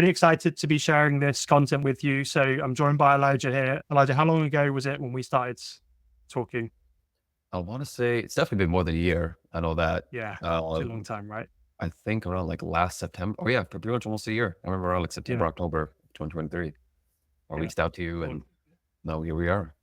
really excited to be sharing this content with you. So I'm joined by Elijah here. Elijah, how long ago was it when we started talking? I want to say it's definitely been more than a year. I know that. Yeah, it's a Uh, long time, right? I think around like last September. Oh yeah, pretty much almost a year. I remember around like Yeah, September, October, 2023. I yeah. reached out to you, Well, and now here we are.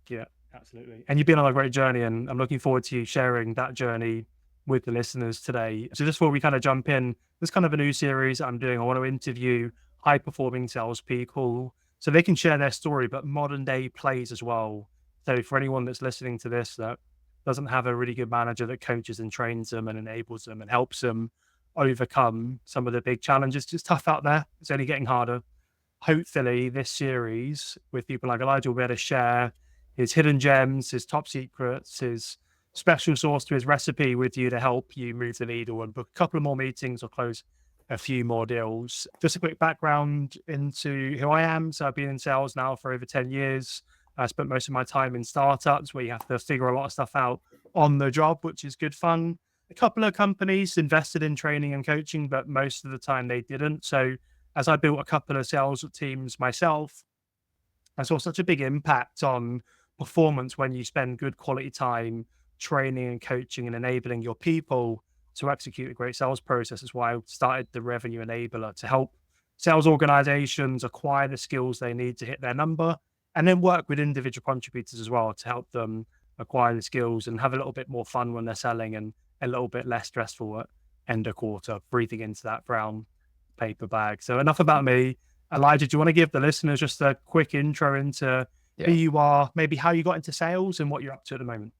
yeah, absolutely. And you've been on a great journey, and I'm looking forward to you sharing that journey with the listeners today. So just before we kind of jump in, this kind of a new series I'm doing. I want to interview high performing salespeople so they can share their story, but modern day plays as well. So for anyone that's listening to this that doesn't have a really good manager that coaches and trains them and enables them and helps them overcome some of the big challenges, it's tough out there. It's only getting harder. Hopefully this series with people like Elijah will be able to share his hidden gems, his top secrets, his special sauce to his recipe with you to help you move the needle and book a couple of more meetings or close a few more deals. Just a quick background into who I am. So I've been in sales now for over 10 years. I spent most of my time in startups where you have to figure a lot of stuff out on the job, which is good fun. A couple of companies invested in training and coaching, but most of the time they didn't. So as I built a couple of sales teams myself, I saw such a big impact on performance when you spend good quality time training and coaching and enabling your people to execute a great sales process. Is why I started the Revenue Enabler to help sales organizations acquire the skills they need to hit their number and then work with individual contributors as well to help them acquire the skills and have a little bit more fun when they're selling and a little bit less stressful at end of quarter, breathing into that brown paper bag. So enough about me. Elijah, do you want to give the listeners just a quick intro into who Yeah, you are, maybe how you got into sales and what you're up to at the moment?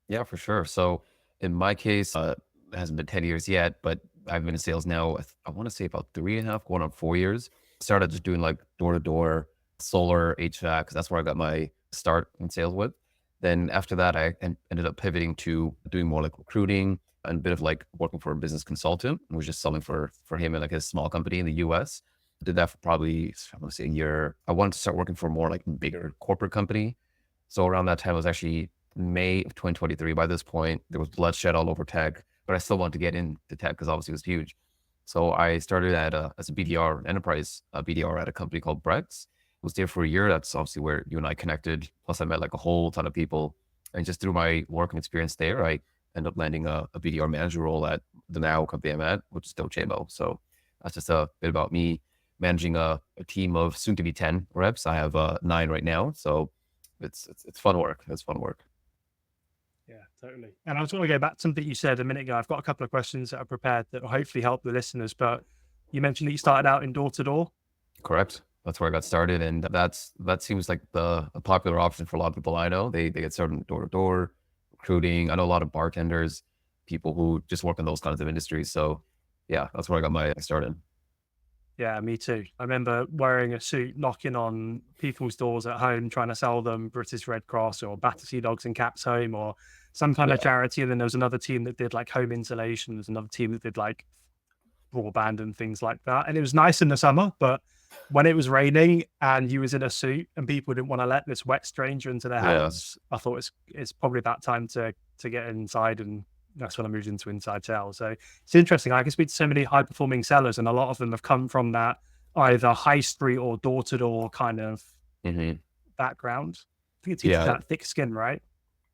yeah, for sure. So in my case, it hasn't been 10 years yet, but I've been in sales now. I want to say about 3.5, going on 4 years. Started just doing like door to door solar HVAC because that's where I got my start in sales with. Then after that, ended up pivoting to doing more like recruiting and a bit of like working for a business consultant. I was just selling for him in like a small company in the US. Did that for probably, I want to say a year. I wanted to start working for a more like bigger corporate company. So around that time, it was actually May of 2023. By this point, there was bloodshed all over tech, but I still wanted to get into tech because obviously it was huge. So I started as a BDR, enterprise BDR at a company called Brex. Was there for a year. That's obviously where you and I connected. Plus, I met like a whole ton of people. And just through my working experience there, I ended up landing a BDR manager role at the now company I'm at, which is still JMO. So that's just a bit about me managing a team of soon to be 10 reps. I have 9 right now. So it's fun work. It's fun work. Yeah, totally. And I just want to go back to something you said a minute ago. I've got a couple of questions that are prepared that will hopefully help the listeners. But you mentioned that you started out in door to door. Correct. That's where I got started, and that seems like a popular option for a lot of people I know. They get started door to door recruiting. I know a lot of bartenders, people who just work in those kinds of industries. So yeah, that's where I got my started. Yeah, me too. I remember wearing a suit, knocking on people's doors at home, trying to sell them British Red Cross or Battersea Dogs and Cats Home or some kind of Yeah, charity. And then there was another team that did like home insulation. There's another team that did like broadband and things like that. And it was nice in the summer, but when it was raining and you was in a suit and people didn't want to let this wet stranger into their yeah, house, I thought it's probably about time to get inside, and that's when I moved into inside sales. So it's interesting. I can speak to so many high performing sellers, and a lot of them have come from that either high street or door to door kind of hmm background. I think it teaches yeah, that thick skin, right?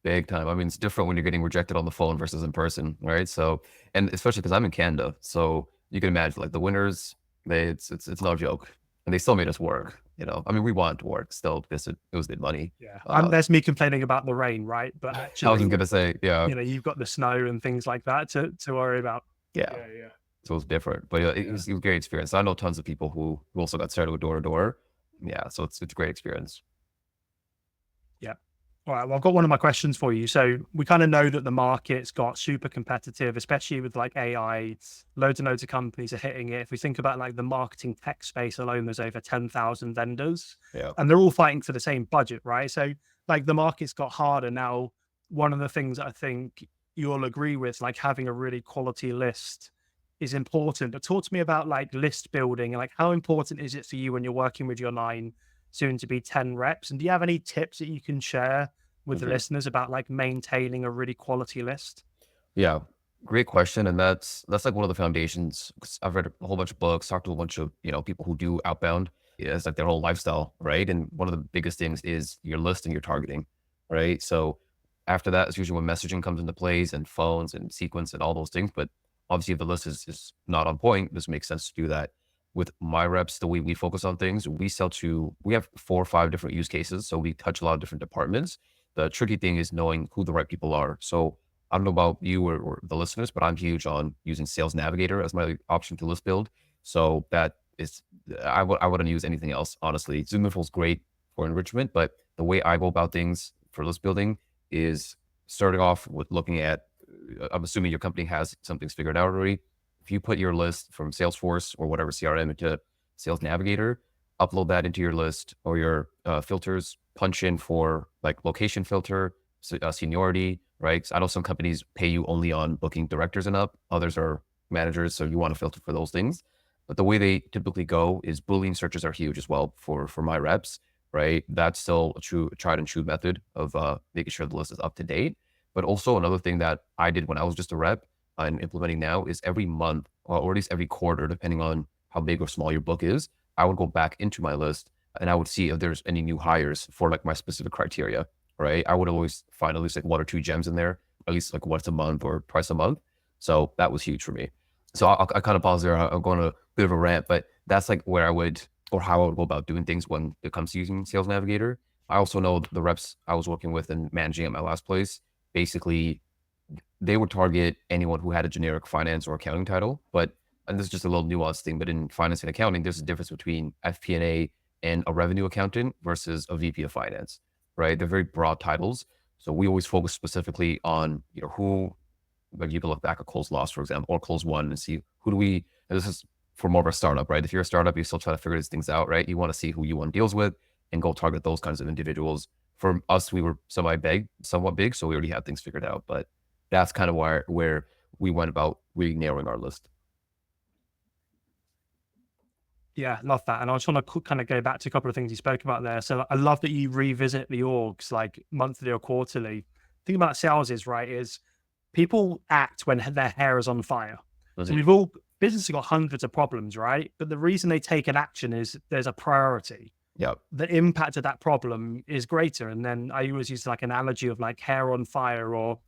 big time. I mean, it's different when you're getting rejected on the phone versus in person, right? So, and especially because I'm in Canada, so you can imagine like the winters, it's no joke, and they still made us work. I mean, we wanted to work still because it was good money. Yeah. Uh, There's me complaining about the rain, right? But I wasn't actually, gonna say, yeah, you've got the snow and things like that to worry about. yeah. Yeah, yeah, So it was different, but yeah, yeah, it was a great experience. I know tons of people who also got started with door to door. Yeah, so it's a great experience. yeah. All right. Well, I've got one of my questions for you. So we kind of know that the market's got super competitive, especially with like AI. Loads and loads of companies are hitting it. If we think about like the marketing tech space alone, there's over 10,000 vendors Yeah. and they're all fighting for the same budget, right? So like the market's got harder now. One of the things that I think you'll agree with, like having a really quality list is important. But talk to me about like list building and like how important is it for you when you're working with your 9, soon to be 10 reps? And do you have any tips that you can share with the hmm listeners about like maintaining a really quality list? Yeah. Great question, and that's like one of the foundations. 'Cause I've read a whole bunch of books, talked to a bunch of people who do outbound. Yeah, it's like their whole lifestyle, right? And one of the biggest things is your list and your targeting, right? So after that is usually when messaging comes into plays and phones and sequence and all those things. But obviously, if the list is not on point, this makes sense to do that. With my reps, the way we focus on things, we have 4 or 5 different use cases, so we touch a lot of different departments. The tricky thing is knowing who the right people are. So I don't know about you or the listeners, but I'm huge on using Sales Navigator as my option to list build. So that is, I wouldn't use anything else, honestly. Zoom is great for enrichment, but the way I go about things for list building is starting off with looking at, I'm assuming your company has some things figured out already. If you put your list from Salesforce or whatever CRM into Sales Navigator, upload that into your list or your filters, punch in for like location filter, seniority, right? So I know some companies pay you only on booking directors and up, others are managers, so you want to filter for those things. But the way they typically go is Boolean searches are huge as well for my reps, right? That's still a tried and true method of making sure the list is up to date. But also another thing that I did when I was just a rep and implementing now is every month or at least every quarter, depending on how big or small your book is, I would go back into my list and I would see if there's any new hires for like my specific criteria, right? I would always find at least like 1 or 2 gems in there, at least like once a month or twice a month. So that was huge for me. So I kind of pause there. I'm going on a bit of a rant, but that's like where I would, or how I would go about doing things when it comes to using Sales Navigator. I also know the reps I was working with and managing at my last place, basically they would target anyone who had a generic finance or accounting title. But, and this is just a little nuanced thing, but in finance and accounting, there's a difference between FP&A and a revenue accountant versus a VP of finance, right? They're very broad titles. So we always focus specifically on, who, like you can look back at close loss, for example, or close one and see who do we, and this is for more of a startup, right? If you're a startup, you still try to figure these things out, right? You want to see who you want deals with and go target those kinds of individuals. For us, we were somewhat big, so we already had things figured out. But that's kind of where we went about really narrowing our list. Yeah, love that. And I just want to kind of go back to a couple of things you spoke about there. So I love that you revisit the orgs like monthly or quarterly. The thing about sales is, right, is people act when their hair is on fire. So Mhm. business has got hundreds of problems, right? But the reason they take an action is there's a priority. Yep. The impact of that problem is greater. And then I always use like analogy of like hair on fire, or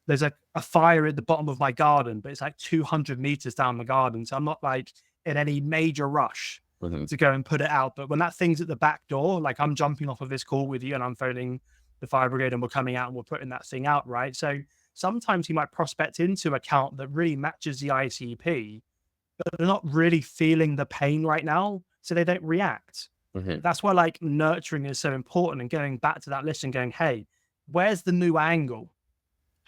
there's a fire at the bottom of my garden, but it's like 200 meters down the garden. So I'm not like in any major rush Mhm. to go and put it out. But when that thing's at the back door, like I'm jumping off of this call with you and I'm phoning the fire brigade and we're coming out and we're putting that thing out, right? So sometimes you might prospect into an account that really matches the ICP, but they're not really feeling the pain right now. So they don't react. Mhm. That's why like nurturing is so important and going back to that list and going, hey, where's the new angle?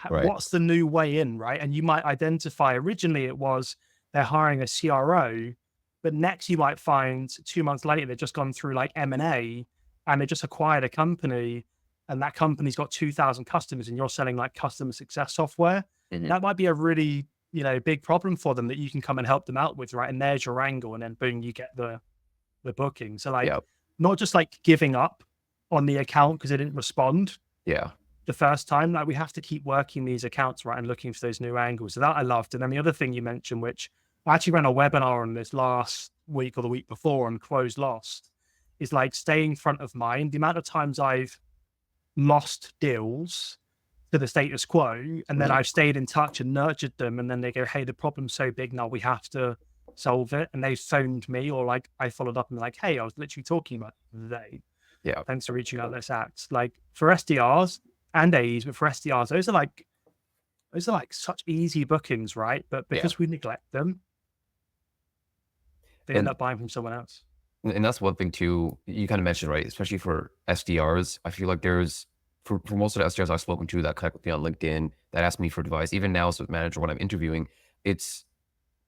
Right. What's the new way in, right? And you might identify originally it was they're hiring a CRO, but next you might find 2 months later they've just gone through like M&A and they just acquired a company and that company's got 2,000 customers and you're selling like customer success software. Mhm. That might be a really, big problem for them that you can come and help them out with, right? And there's your angle, and then boom, you get the booking. So like Yep. not just like giving up on the account because they didn't respond Yeah. the first time. Like we have to keep working these accounts, right, and looking for those new angles. So that I loved. And then the other thing you mentioned, which I actually ran a webinar on this last week or the week before on closed lost, is like staying front of mind. The amount of times I've lost deals to the status quo, and then Mhm. I've stayed in touch and nurtured them, and then they go, "Hey, the problem's so big now, we have to solve it." And they phoned me, or like I followed up and like, "Hey, I was literally talking about it today. Yeah. Thanks for reaching out. Let's act." Like for SDRs and AEs, but for SDRs, those are like such easy bookings, right? But Yeah. because we neglect them, they end And up buying from someone else. and that's one thing too, you kind of mentioned, right? Especially for SDRs, I feel like there's for most of the SDRs I've spoken to that connect with me on LinkedIn that ask me for advice, even now as a manager when I'm interviewing, it's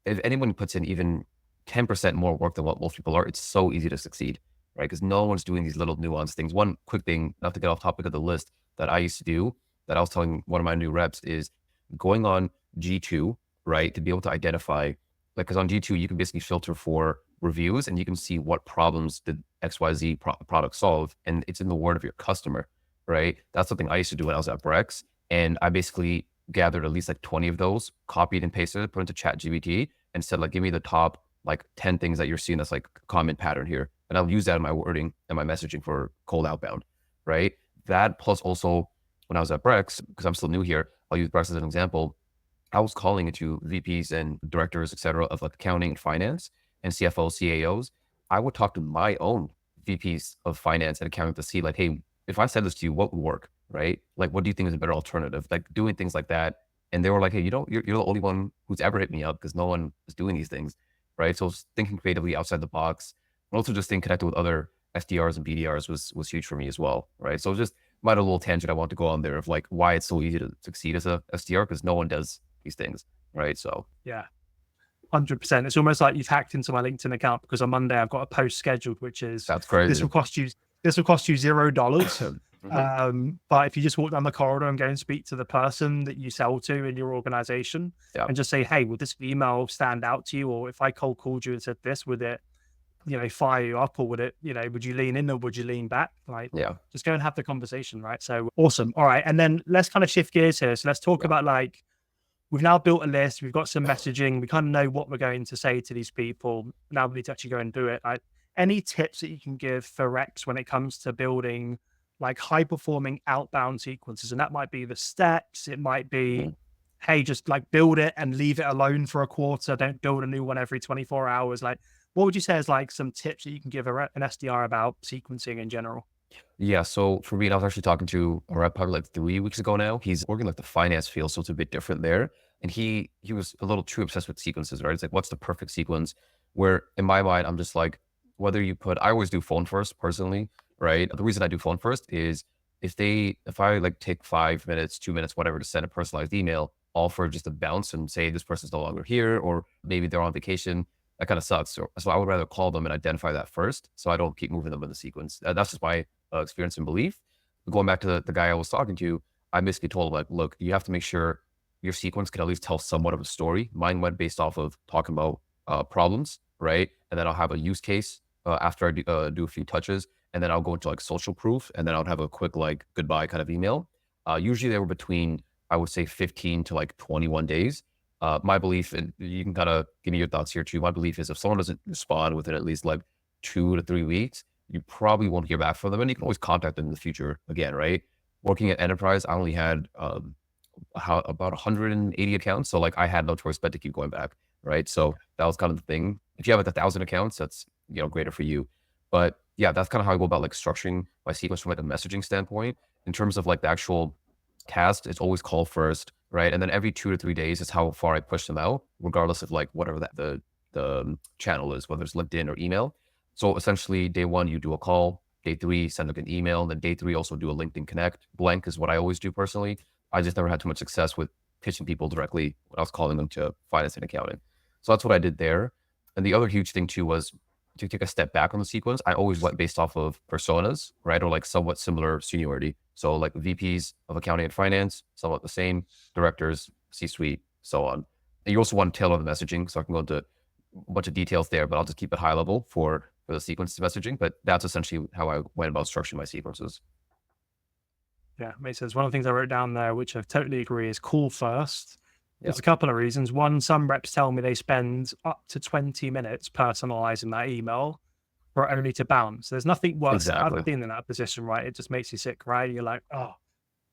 if anyone puts in even 10% more work than what most people are, it's so easy to succeed, right? Because no one's doing these little nuanced things. One quick thing, not to get off topic of the list, that I used to do that I was telling one of my new reps is going on G2, right? To be able to identify, like, because on G2, you can basically filter for reviews and you can see what problems did XYZ product solve. And it's in the word of your customer, right? That's something I used to do when I was at Brex. And I basically gathered at least like 20 of those, copied and pasted it, put into ChatGPT, and said like, give me the top like 10 things that you're seeing that's like a common pattern here. And I'll use that in my wording and my messaging for cold outbound, right? That plus also when I was at Brex, because I'm still new here, I'll use Brex as an example. I was calling into VPs and directors, et cetera, of like accounting and finance and CFOs, CAOs. I would talk to my own VPs of finance and accounting to see like, hey, if I said this to you, what would work, right? Like, what do you think is a better alternative? Like doing things like that. And they were like, hey, you're the only one who's ever hit me up because no one is doing these things, right? So thinking creatively outside the box, and also just staying connected with other SDRs and BDRs was huge for me as well, right? So just might a little tangent I want to go on there of like why it's so easy to succeed as a SDR because no one does these things, right? So Yeah. 100%. It's almost like you've hacked into my LinkedIn account because on Monday I've got a post scheduled, which is that's crazy. this will cost you $0. Mm-hmm. But if you just walk down the corridor and go and speak to the person that you sell to in your organization Yeah. and just say, hey, would this email stand out to you? Or if I cold called you and said this, would it, fire you up, or would it, would you lean in or would you lean back? Like, Yeah. just go and have the conversation, right? So awesome. All right. And then let's kind of shift gears here. So let's talk about like, we've now built a list, we've got some messaging, we kind of know what we're going to say to these people. Now we need to actually go and do it. Like, any tips that you can give for Rex when it comes to building like high performing outbound sequences? And that might be the steps, it might be, Mhm. hey, just like build it and leave it alone for a quarter. Don't build a new one every 24 hours. Like, what would you say is like some tips that you can give an SDR about sequencing in general? Yeah. So for me, I was actually talking to a rep probably like 3 weeks ago now. He's working like the finance field, so it's a bit different there. And he was a little too obsessed with sequences, right? It's like, what's the perfect sequence? Where in my mind, I'm just like, I always do phone first personally, right? The reason I do phone first is if I like take 5 minutes, 2 minutes, whatever to send a personalized email, all for just a bounce and say this person's no longer here, or maybe they're on vacation, that kind of sucks. So I would rather call them and identify that first, so I don't keep moving them in the sequence. That's just my experience and belief. Going back to the guy I was talking to, I basically told him like, look, you have to make sure your sequence can at least tell somewhat of a story. Mine went based off of talking about problems, right? And then I'll have a use case after I do a few touches, and then I'll go into like social proof, and then I'll have a quick like goodbye kind of email. Usually they were between, I would say 15 to like 21 days. My belief, and you can kind of give me your thoughts here too. My belief is if someone doesn't respond within at least like 2 to 3 weeks, you probably won't hear back from them, and you can always contact them in the future again, right? Working at enterprise, I only had about 180 accounts, so like I had no choice but to keep going back, right? So that was kind of the thing. If you have like 1,000 accounts, that's greater for you. But yeah, that's kind of how I go about like structuring my sequence from like a messaging standpoint. In terms of like the actual cast, it's always call first, right? And then every 2 to 3 days is how far I push them out, regardless of like whatever the channel is, whether it's LinkedIn or email. So essentially, day one, you do a call. Day three, send like an email. And then day three, also do a LinkedIn Connect. Blank is what I always do personally. I just never had too much success with pitching people directly when I was calling them to finance and accounting. So that's what I did there. And the other huge thing too was to take a step back on the sequence. I always went based off of personas, right? Or like somewhat similar seniority. So like VPs of accounting and finance, somewhat the same, directors, C-suite, so on. And you also want to tailor the messaging. So I can go into a bunch of details there, but I'll just keep it high level for the sequence messaging. But that's essentially how I went about structuring my sequences. Yeah, makes sense. One of the things I wrote down there, which I totally agree, is call first. Yeah, There's a couple of reasons. One, some reps tell me they spend up to 20 minutes personalizing that email for it only to bounce. There's nothing worse. exactly. I've been in that position, right? It just makes you sick, right? You're like, oh.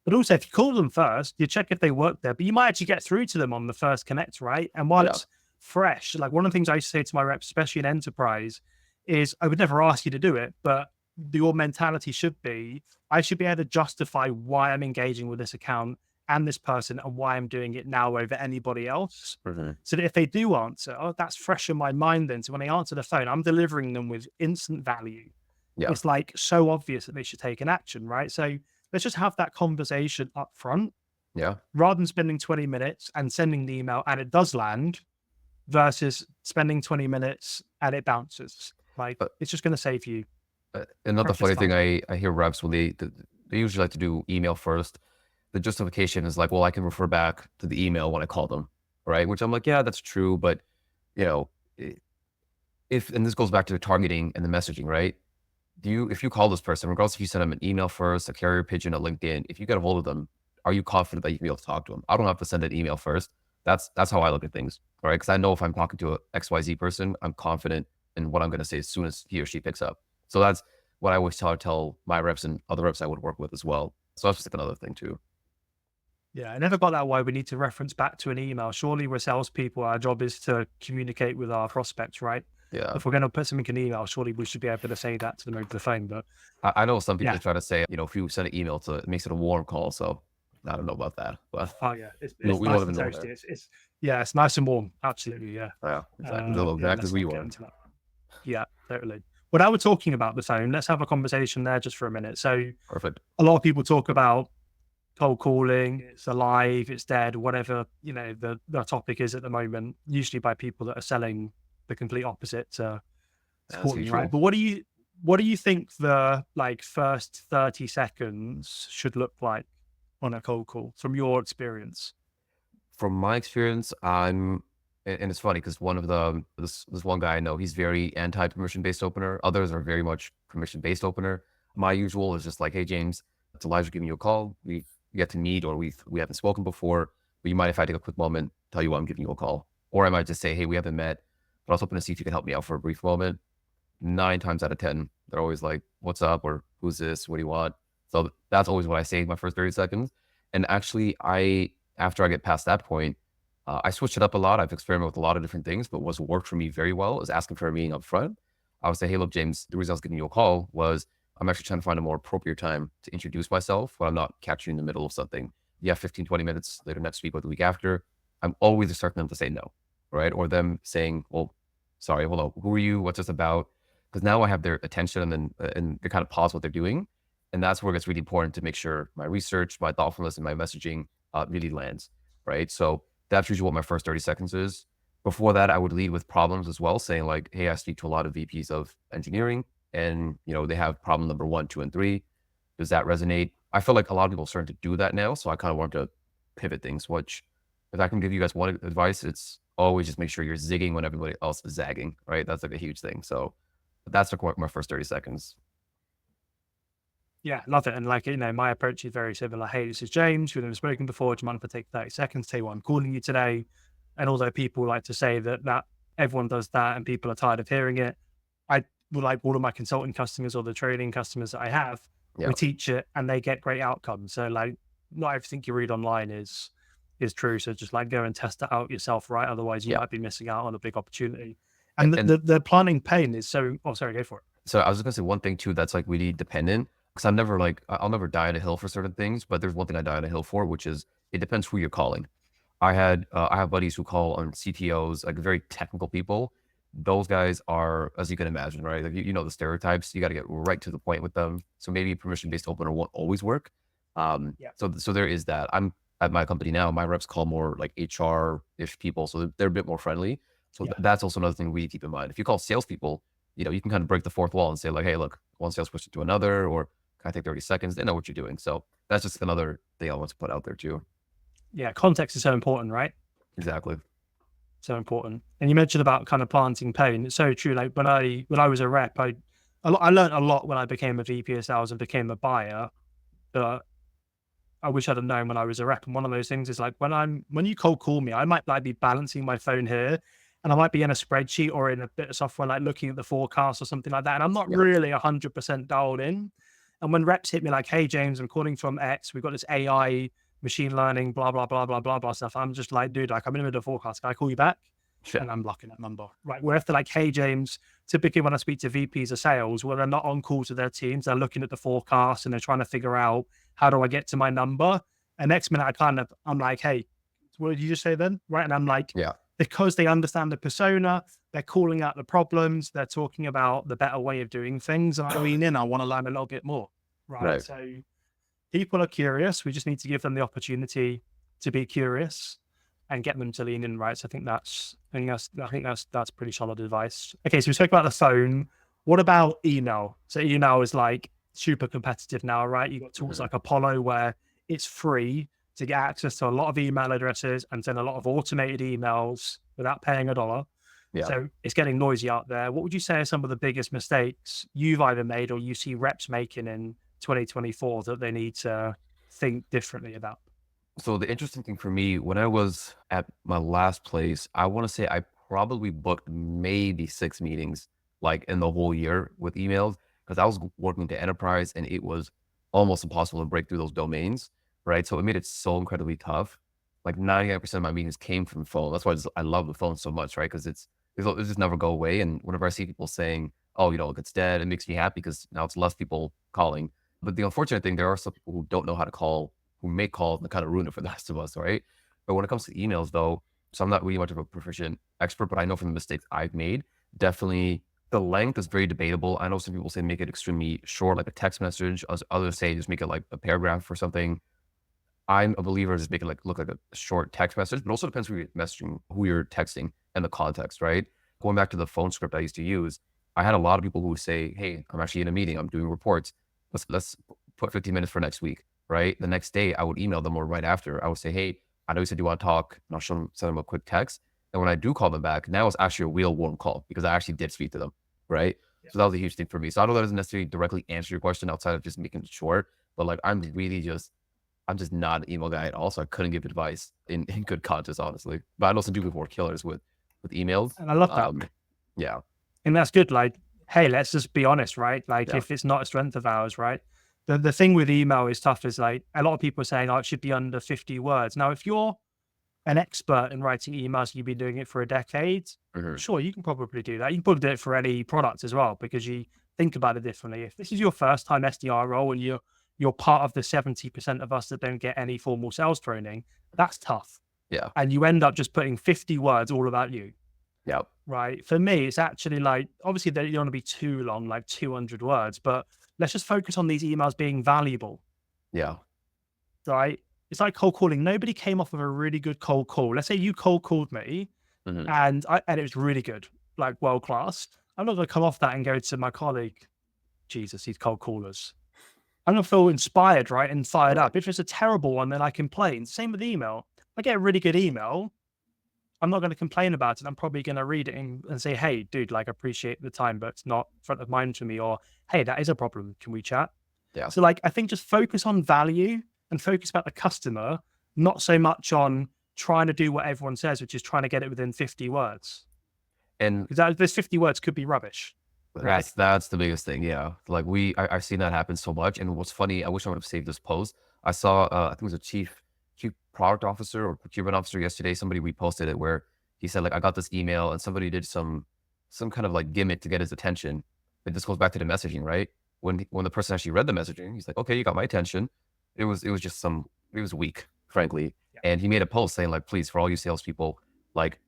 But also, if you call them first, you check if they work there, but you might actually get through to them on the first connect, right? And while Yeah. it's fresh, like one of the things I used to say to my reps, especially in enterprise, is I would never ask you to do it, but your mentality should be, I should be able to justify why I'm engaging with this account and this person and why I'm doing it now over anybody else. Mhm. So that if they do answer, oh, that's fresh in my mind then. So when they answer the phone, I'm delivering them with instant value. Yeah. It's like so obvious that they should take an action, right? So let's just have that conversation up front Yeah. rather than spending 20 minutes and sending the email and it does land versus spending 20 minutes and it bounces. Like, But it's just going to save you another precious funny thing time. I hear reps when they usually like to do email first. The justification is like, well, I can refer back to the email when I call them, right? Which I'm like, yeah, that's true, but you know, i- if and this goes back to the targeting and the messaging, right? If you call this person, regardless if you send them an email first, a carrier pigeon, a LinkedIn, if you get a hold of them, are you confident that you can be able to talk to them? I don't have to send an email first. That's how I look at things, right? Because I know if I'm talking to a XYZ person, I'm confident in what I'm going to say as soon as he or she picks up. So that's what I always tell my reps and other reps I would work with as well. So that's just like another thing too. Yeah, I never got that why we need to reference back to an email. Surely we're salespeople. Our job is to communicate with our prospects, right? Yeah. If we're going to put something in email, surely we should be able to say that to them over the phone. But I know some people yeah, try to say, if you send an email to it makes it a warm call. So I don't know about that, but oh yeah, we it's we live nice in and the middle toasty. there. It's yeah, it's nice and warm. Absolutely, yeah. Yeah, exactly. The Yeah, exactly let's who not you get are. into that. Yeah, totally. Well, now we're talking about the phone, let's have a conversation there just for a minute. So Perfect. a lot of people talk about cold calling, it's alive, it's dead, whatever, the topic is at the moment, usually by people that are selling the complete opposite to That's calling, right? true. But what do you think the like first 30 seconds should look like on a cold call from your experience? From my experience, and it's funny because one of this one guy I know, he's very anti permission based opener. Others are very much permission based opener. My usual is just like, hey James, it's Elijah giving you a call. We've yet to meet, or we haven't spoken before. But you mind if I take a quick moment, tell you why I'm giving you a call? Or I might just say, hey, we haven't met, but I was hoping to see if you can help me out for a brief moment. 9 times out of 10, they're always like, what's up? Or who's this? What do you want? So that's always what I say in my first 30 seconds. And actually, after I get past that point, I switch it up a lot. I've experimented with a lot of different things, but what's worked for me very well is asking for a meeting up front. I would say, hey, look, James, the reason I was giving you a call was I'm actually trying to find a more appropriate time to introduce myself when I'm not catching you in the middle of something. You have 15, 20 minutes later next week or the week after. I'm always expecting them to say no, right? Or them saying, well, sorry, hold on, who are you? What's this about? Because now I have their attention and they kind of pause what they're doing. And that's where it gets really important to make sure my research, my thoughtfulness, and my messaging really lands, right? So that's usually what my first 30 seconds is. Before that, I would lead with problems as well, saying like, hey, I speak to a lot of VPs of engineering and, they have problem number 1, 2, and 3. Does that resonate? I feel like a lot of people are starting to do that now. So I kind of want to pivot things, which if I can give you guys one advice, it's always just make sure you're zigging when everybody else is zagging, right? That's like a huge thing. So that's like my first 30 seconds. Yeah, love it. And like, my approach is very similar. Hey, this is James. We've never spoken before. Do you mind if I take 30 seconds, tell you why I'm calling you today? And although people like to say that everyone does that and people are tired of hearing it, I would like all of my consulting customers or the training customers that I have, Yeah. we teach it and they get great outcomes. So like not everything you read online is true. So just like go and test it out yourself, right? Otherwise you Yeah. might be missing out on a big opportunity. And, And and the planning pain is so oh sorry, go for it. so I was just gonna say one thing too that's like really dependent because I'm never like I'll never die on a hill for certain things, but there's one thing I die on a hill for, which is it depends who you're calling. I have buddies who call on CTOs, like very technical people. Those guys are, as you can imagine, right? Like you know the stereotypes. You got to get right to the point with them. So maybe permission based opener won't always work. Yeah. So there is that. I'm at my company now. My reps call more like HR ish people, so they're a bit more friendly. So Yeah. that's also another thing we keep in mind. If you call salespeople, you can kind of break the fourth wall and say like, hey, look, one salesperson to another, or can I take 30 seconds? They know what you're doing. So that's just another thing I want to put out there too. Yeah. Context is so important, right? Exactly. So important. And you mentioned about kind of planting pain. It's so true. Like when I was a rep, I learned a lot when I became a VP of sales and became a buyer that I wish I'd have known when I was a rep. And one of those things is like when you cold call me, I might like be balancing my phone here and I might be in a spreadsheet or in a bit of software, like looking at the forecast or something like that. And I'm not Yeah. really 100% dialed in. And when reps hit me like, hey, James, I'm calling from X, we've got this AI machine learning, blah, blah, blah, blah, blah, blah stuff. I'm just like, dude, like I'm in the middle of the forecast. Can I call you back? Sure. And I'm blocking that number. Right. Where if they're like, hey, James, typically when I speak to VPs of sales, when they're not on call to their teams, they're looking at the forecast and they're trying to figure out how do I get to my number. And next minute I'm like, hey, what did you just say then? Right. And I'm like, Yeah. because they understand the persona, they're calling out the problems, they're talking about the better way of doing things. And I lean in, I want to learn a little bit more. Right. Right. So people are curious. We just need to give them the opportunity to be curious and get them to lean in, right? So I think that's pretty solid advice. Okay, so we spoke about the phone. What about email? So email is like super competitive now, right? You got tools Mhm. like Apollo where it's free to get access to a lot of email addresses and send a lot of automated emails without paying a dollar. Yeah. So it's getting noisy out there. What would you say are some of the biggest mistakes you've either made or you see reps making in 2024 that they need to think differently about? So the interesting thing for me, when I was at my last place, I want to say I probably booked maybe 6 meetings like in the whole year with emails because I was working with the enterprise and it was almost impossible to break through those domains, right? So it made it so incredibly tough. Like 99% of my meetings came from phone. That's why I love the phone so much, right? Because it just never go away. And whenever I see people saying, "Oh, it's dead," it makes me happy because now it's less people calling. But the unfortunate thing, there are some people who don't know how to call, who make calls and kind of ruin it for the rest of us, right? But when it comes to emails, though, so I'm not really much of a proficient expert, but I know from the mistakes I've made, definitely the length is very debatable. I know some people say make it extremely short, like a text message. Others say just make it like a paragraph or something. I'm a believer just make it like look like a short text message, but also depends who you're messaging, who you're texting, and the context, right? Going back to the phone script I used to use, I had a lot of people who would say, "Hey, I'm actually in a meeting. I'm doing reports. Let's put 15 minutes for next week." Right? The next day, I would email them, or right after, I would say, "Hey, I know you said you want to talk," and I'll send them a quick text. And when I do call them back, now it's actually a real warm call because I actually did speak to them, right? Yeah. So that was a huge thing for me. So I know that doesn't necessarily directly answer your question outside of just making it short, but like I'm just not an email guy at all, so I couldn't give advice in good conscience, honestly. But I know some people who are killers with emails. And I love that. Yeah, And that's good. Like, hey, let's just be honest, right? Like, yeah, if it's not a strength of ours, right? The thing with email is tough is like a lot of people are saying, oh, it should be under 50 words. Now, if you're an expert in writing emails, you've been doing it for a decade, mhm, sure, you can probably do that. You can probably do it for any product as well because you think about it differently. If this is your first time SDR role and you're part of the 70% of us that don't get any formal sales training, that's tough. yeah, And you end up just putting 50 words all about you. yeah, Right. For me, it's actually like obviously they don't want to be too long, like 200 words, but let's just focus on these emails being valuable, yeah, right? It's like cold calling. Nobody came off of a really good cold call. Let's say you cold called me mhm, and it was really good, like world class. I'm not going to come off that and go to my colleague, Jesus, these cold callers. I'm going to feel inspired, right? And fired right, up. If it's a terrible one, then I complain. Same with email. I get a really good email. I'm not going to complain about it. I'm probably going to read it and say, hey, dude, like, appreciate the time, but it's not front of mind for me. Or, hey, that is a problem. Can we chat? yeah. So, like, I think just focus on value and focus about the customer, not so much on trying to do what everyone says, which is trying to get it within 50 words. And Because those 50 words could be rubbish, right? that's the biggest thing, yeah. Like I've seen that happen so much. And what's funny, I wish I would have saved this post. I saw, I think it was a chief product officer or procurement officer yesterday. Somebody reposted it where he said like, I got this email and somebody did some kind of like gimmick to get his attention. But this goes back to the messaging, right? When the person actually read the messaging, he's like, okay, you got my attention. It was just it was weak, frankly. Yeah. And he made a post saying like, please, for all you salespeople, like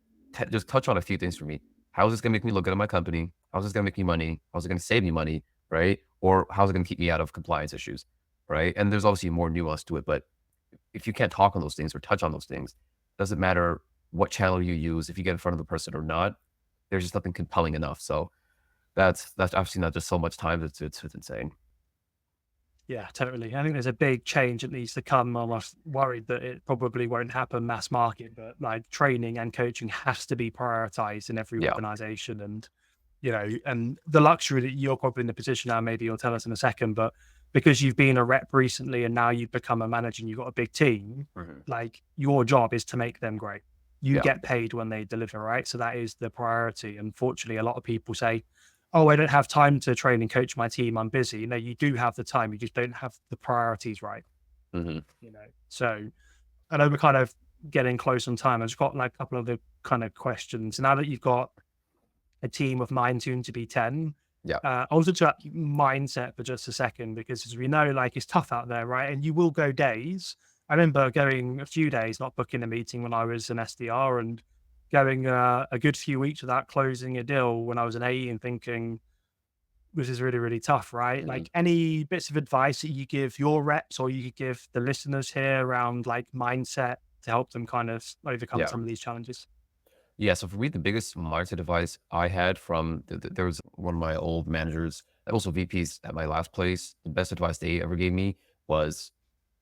just touch on a few things for me. How is this gonna make me look good at my company? How's this gonna make me money? How's it gonna save me money? Right? Or how's it gonna keep me out of compliance issues? Right? And there's obviously more nuance to it, but if you can't talk on those things or touch on those things, doesn't matter what channel you use, if you get in front of the person or not, there's just nothing compelling enough. So that's I've seen that just so much time. It's insane. Yeah, totally. I think there's a big change that needs to come. I'm almost worried that it probably won't happen mass market, but like training and coaching has to be prioritized in every Yeah. organization. And, and the luxury that you're probably in the position now, maybe you'll tell us in a second, but because you've been a rep recently and now you've become a manager and you've got a big team, Mhm. like your job is to make them great. You Yeah. get paid when they deliver, right? So that is the priority. Unfortunately, a lot of people say, oh, I don't have time to train and coach my team. I'm busy. No, you do have the time. You just don't have the priorities right. Mhm. So I know we're kind of getting close on time. I've just got like a couple of the kind of questions. Now that you've got a team of 9 soon to be 10, Yeah. I want to chat mindset for just a second because as we know, like it's tough out there, right? And you will go days. I remember going a few days not booking a meeting when I was an SDR and going a good few weeks without closing a deal when I was an AE and thinking, this is really, really tough, right? Mhm. Like any bits of advice that you give your reps or you could give the listeners here around like mindset to help them kind of overcome Yeah. some of these challenges? Yeah, so for me, the biggest mindset advice I had from there was one of my old managers, also VPs at my last place. The best advice they ever gave me was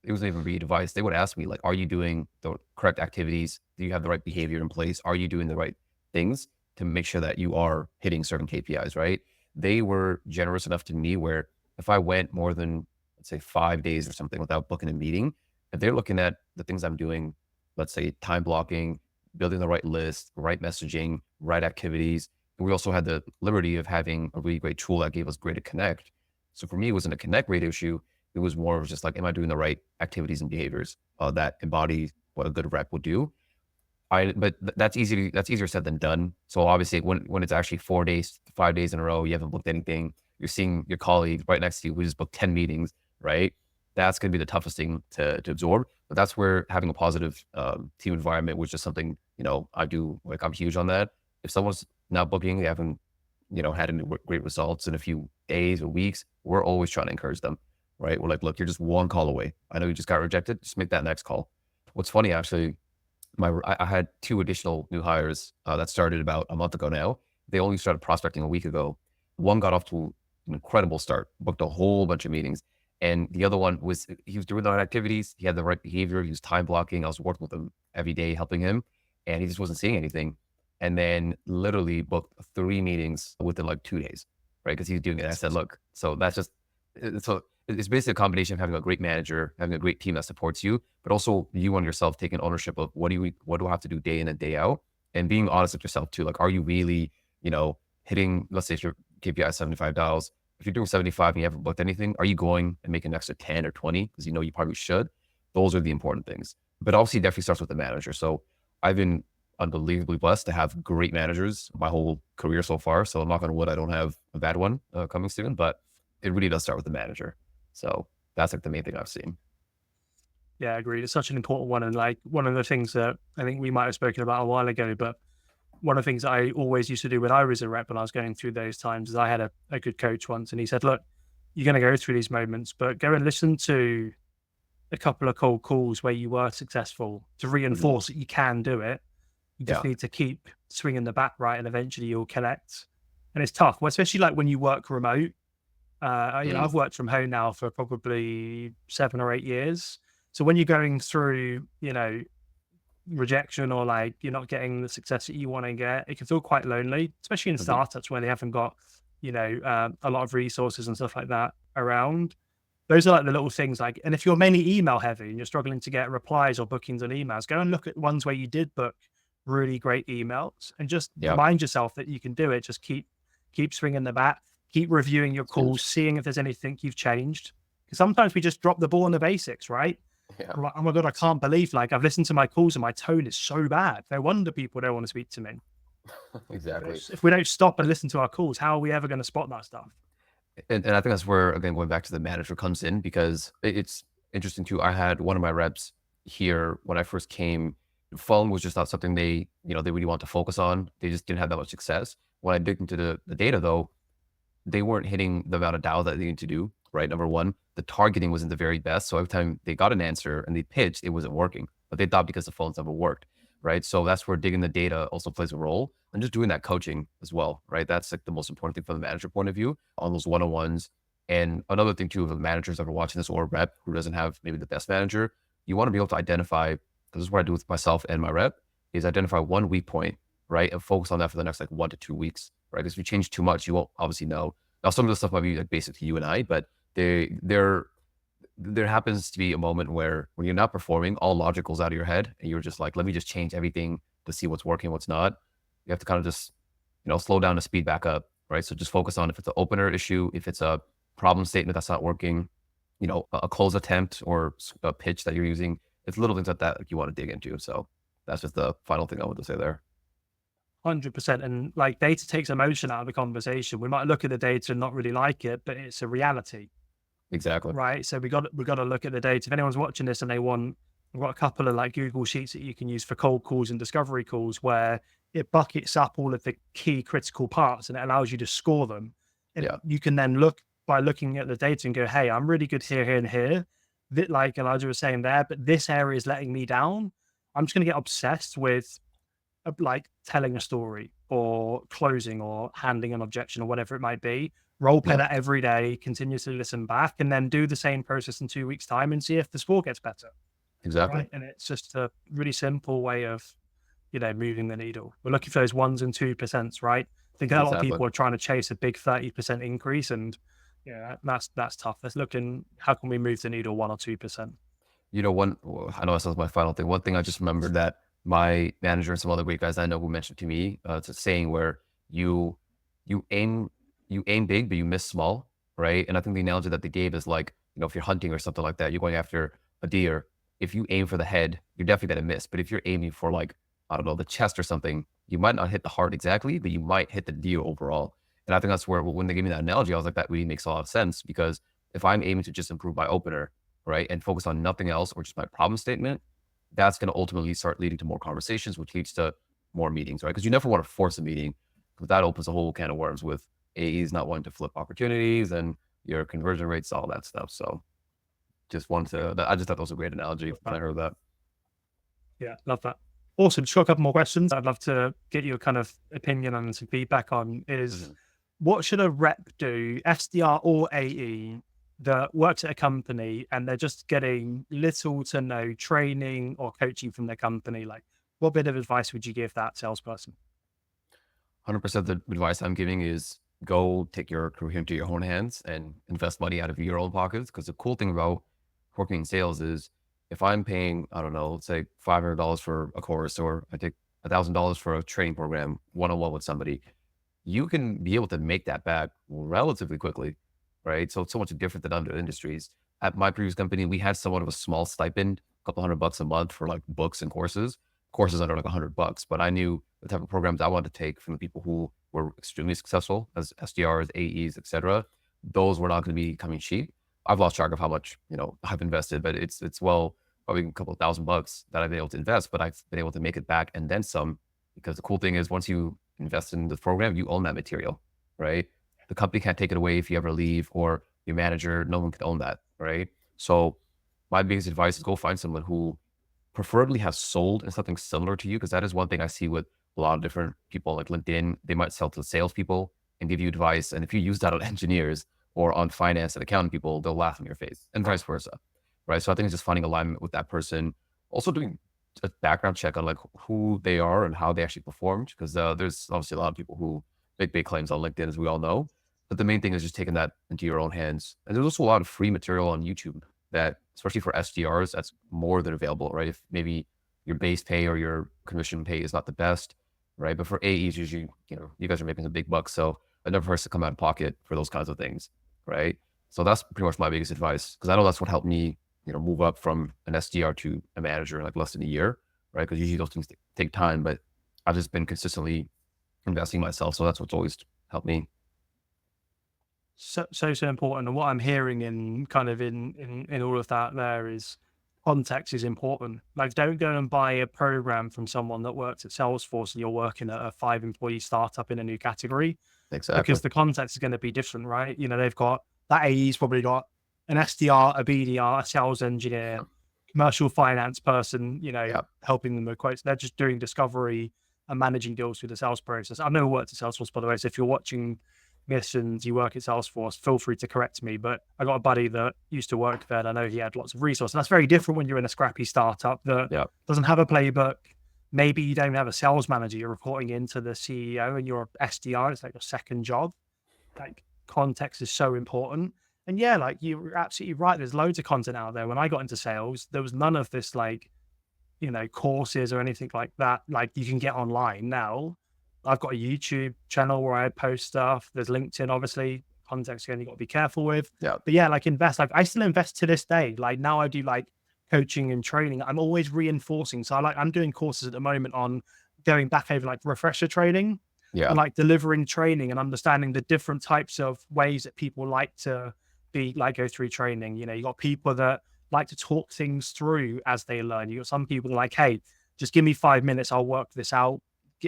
it wasn't even read advice. They would ask me like, "Are you doing the correct activities? Do you have the right behavior in place? Are you doing the right things to make sure that you are hitting certain KPIs?" Right? They were generous enough to me where if I went more than let's say 5 days or something without booking a meeting, if they're looking at the things I'm doing, let's say time blocking, building the right list, right messaging, right activities. And we also had the liberty of having a really great tool that gave us great to connect. So for me, it wasn't a connect rate issue. It was more of just like, am I doing the right activities and behaviors that embody what a good rep would do? That's easier said than done. So obviously when it's actually 4 days, 5 days in a row, you haven't booked anything, you're seeing your colleague right next to you who just booked 10 meetings, right? That's going to be the toughest thing to absorb. But that's where having a positive team environment, which is something, I do, like I'm huge on that. If someone's not booking, they haven't, had any great results in a few days or weeks, we're always trying to encourage them, right? We're like, look, you're just one call away. I know you just got rejected. Just make that next call. What's funny, actually, I had two additional new hires that started about a month ago now. They only started prospecting a week ago. One got off to an incredible start, booked a whole bunch of meetings. And the other one he was doing the right activities. He had the right behavior. He was time blocking. I was working with him every day, helping him, and he just wasn't seeing anything. And then literally booked 3 meetings within like 2 days, right? Because he's doing it. I said, look, so that's just, so it's basically a combination of having a great manager, having a great team that supports you, but also you on yourself taking ownership of what do I have to do day in and day out, and being honest with yourself too. Like, are you really, hitting, let's say if your KPI is 75 dials, if you're doing 75 and you haven't booked anything, are you going and making an extra 10 or 20? Because you probably should. Those are the important things. But obviously it definitely starts with the manager. So I've been unbelievably blessed to have great managers my whole career so far. So I'm knock on wood, I don't have a bad one coming soon, but it really does start with the manager. So that's like the main thing I've seen. Yeah, agreed. It's such an important one. And like one of the things that I think we might have spoken about a while ago, but one of the things I always used to do when I was a rep, when I was going through those times, is I had a good coach once, and he said, look, you're going to go through these moments, but go and listen to a couple of cold calls where you were successful to Mhm. reinforce that you can do it. You just Yeah. need to keep swinging the bat right, and eventually you'll connect. And it's tough, well, especially like when you work remote. Mm. I've worked from home now for probably 7 or 8 years. So when you're going through, rejection, or like you're not getting the success that you want to get, it can feel quite lonely, especially in Mhm. startups where they haven't got, a lot of resources and stuff like that around. Those are like the little things like, and if you're mainly email heavy and you're struggling to get replies or bookings on emails, go and look at ones where you did book really great emails and just Yeah. remind yourself that you can do it. Just keep swinging the bat, keep reviewing your It's huge. calls, seeing if there's anything you've changed. Because sometimes we just drop the ball on the basics, right? Yeah. I'm like, oh my God, I can't believe like I've listened to my calls and my tone is so bad. No wonder people don't want to speak to me. But Exactly. if we don't stop and listen to our calls, how are we ever going to spot that stuff? And I think that's where, again, going back to the manager comes in, because it's interesting too. I had one of my reps here when I first came. Phone was just not something they really want to focus on. They just didn't have that much success. When I dig into the data though, they weren't hitting the amount of dial that they need to do, right? Number one, the targeting wasn't the very best. So every time they got an answer and they pitched, it wasn't working. But they thought because the phones never worked, right? So that's where digging the data also plays a role, and just doing that coaching as well, right? That's like the most important thing from the manager point of view on those one-on-ones. And another thing too, of the managers that are watching this, or a rep who doesn't have maybe the best manager, you want to be able to identify, this is what I do with myself and my rep, is identify one weak point, right? And focus on that for the next like 1 to 2 weeks, right? Because if you change too much, you won't obviously know. Now, some of the stuff might be like basic to you and I, but there happens to be a moment where when you're not performing, all logic goes out of your head, and you're just like, let me just change everything to see what's working, what's not. You have to kind of just, slow down to speed back up, right? So just focus on if it's an opener issue, if it's a problem statement that's not working, a close attempt or a pitch that you're using. It's little things like that like you want to dig into. So that's just the final thing I want to say there. 100%. And like data takes emotion out of the conversation. We might look at the data and not really like it, but it's a reality. Exactly. Right. So we got to look at the data. If anyone's watching this and they want, we've got a couple of like Google Sheets that you can use for cold calls and discovery calls where it buckets up all of the key critical parts and it allows you to score them. And Yeah. you can then look by looking at the data and go, hey, I'm really good here, here, and here. That like Elijah was saying there, but this area is letting me down. I'm just going to get obsessed with like telling a story or closing or handling an objection or whatever it might be. Role play Yeah. that every day, continuously listen back, and then do the same process in 2 weeks' time and see if the score gets better. Exactly. Right. And it's just a really simple way of, moving the needle. We're looking for those 1s and 2%, right? I think a lot of Exactly. people are trying to chase a big 30% increase. And yeah, that's tough. Let's look in how can we move the needle 1 or 2%. I know this was my final thing. One thing I just remembered that my manager and some other great guys I know who mentioned to me, it's a saying where you you aim you aim big, but you miss small, right? And I think the analogy that they gave is like, if you're hunting or something like that, you're going after a deer. If you aim for the head, you're definitely going to miss. But if you're aiming for like, I don't know, the chest or something, you might not hit the heart exactly, but you might hit the deer overall. And I think that's where when they gave me that analogy, I was like, that really makes a lot of sense because if I'm aiming to just improve my opener, right, and focus on nothing else or just my problem statement, that's going to ultimately start leading to more conversations, which leads to more meetings, right? Because you never want to force a meeting, because that opens a whole can of worms with AEs not wanting to flip opportunities and your conversion rates, all that stuff. So just wanted to, I just thought that was a great analogy Love when I that. heard that. Yeah, love that. Awesome. Just got a couple more questions I'd love to get your kind of opinion and some feedback on is Mhm. what should a rep do, SDR or AE, that works at a company and they're just getting little to no training or coaching from their company? Like, what bit of advice would you give that salesperson? 100% the advice I'm giving is go take your career into your own hands and invest money out of your own pockets. Because the cool thing about working in sales is if I'm paying, I don't know, let's say $500 for a course, or I take $1,000 for a training program one-on-one with somebody, you can be able to make that back relatively quickly, right? So it's so much different than other industries. At my previous company, we had somewhat of a small stipend, a couple $100 a month for like books and courses under like $100. But I knew the type of programs I wanted to take from the people who were extremely successful as SDRs, AEs, etc. Those were not going to be coming cheap. I've lost track of how much I've invested, but it's well probably a couple of $1,000 that I've been able to invest, but I've been able to make it back and then some. Because the cool thing is once you invest in the program, you own that material, right? The company can't take it away if you ever leave, or your manager, no one can own that, right? So my biggest advice is go find someone who preferably has sold in something similar to you, because that is one thing I see with a lot of different people like LinkedIn. They might sell to salespeople and give you advice. And if you use that on engineers or on finance and accounting people, they'll laugh in your face and vice versa, right? So I think it's just finding alignment with that person. Also doing a background check on like who they are and how they actually performed, because there's obviously a lot of people who make big claims on LinkedIn, as we all know. But the main thing is just taking that into your own hands. And there's also a lot of free material on YouTube that, especially for SDRs, that's more than available, right? If maybe your base pay or your commission pay is not the best, right? But for AEs, usually, you guys are making some big bucks. So it never hurts to come out of pocket for those kinds of things, right? So that's pretty much my biggest advice, because I know that's what helped me, move up from an SDR to a manager in like less than a year, right? Because usually those things take time, but I've just been consistently investing in myself. So that's what's always helped me. So important. And what I'm hearing in kind of in all of that there is context is important. Like, don't go and buy a program from someone that works at Salesforce and you're working at a 5 employee startup in a new category, Exactly. because the context is going to be different, right? They've got that AE's probably got an SDR, a BDR, a sales engineer, commercial finance person, Yeah. helping them with quotes. They're just doing discovery and managing deals through the sales process. I've never worked at Salesforce, by the way. So if you're watching this and you work at Salesforce, feel free to correct me. But I got a buddy that used to work there and I know he had lots of resources. And that's very different when you're in a scrappy startup that Yeah. doesn't have a playbook. Maybe you don't have a sales manager, you're reporting into the CEO and you're SDR, it's like your second job. Like, context is so important. And yeah, like you're absolutely right. There's loads of content out there. When I got into sales, there was none of this like, courses or anything like that. Like, you can get online now. I've got a YouTube channel where I post stuff. There's LinkedIn, obviously. Context again, you got to be careful with. Yeah. But yeah, like invest. Like, I still invest to this day. Like, now I do like coaching and training. I'm always reinforcing. So I'm doing courses at the moment on going back over like refresher training Yeah. and like delivering training and understanding the different types of ways that people like to be like go through training. You got people that like to talk things through as they learn. You got some people like, hey, just give me 5 minutes, I'll work this out.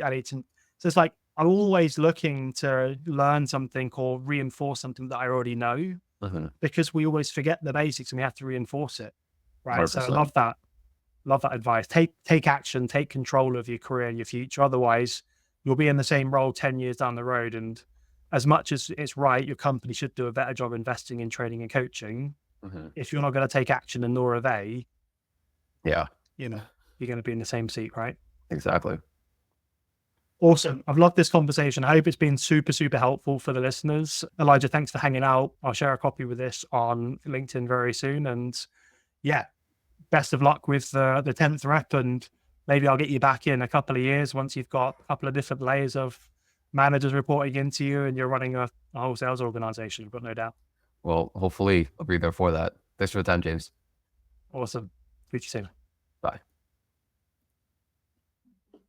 I need to. So it's like I'm always looking to learn something or reinforce something that I already know, Mhm. because we always forget the basics and we have to reinforce it. Right. So I 100%. love that. Love that advice. Take action, take control of your career and your future. Otherwise, you'll be in the same role 10 years down the road. And as much as it's right, your company should do a better job investing in training and coaching. Mhm. If you're not going to take action and nor are they, Yeah. you know, you're going to be in the same seat, right? Exactly. Awesome. I've loved this conversation. I hope it's been super, super helpful for the listeners. Elijah, thanks for hanging out. I'll share a copy with this on LinkedIn very soon. And yeah, best of luck with the 10th rep, and maybe I'll get you back in a couple of years once you've got a couple of different layers of managers reporting into you and you're running a whole sales organization. But no doubt. Well, hopefully I'll be there for that. Thanks for the time, James. Awesome. Speak to you soon.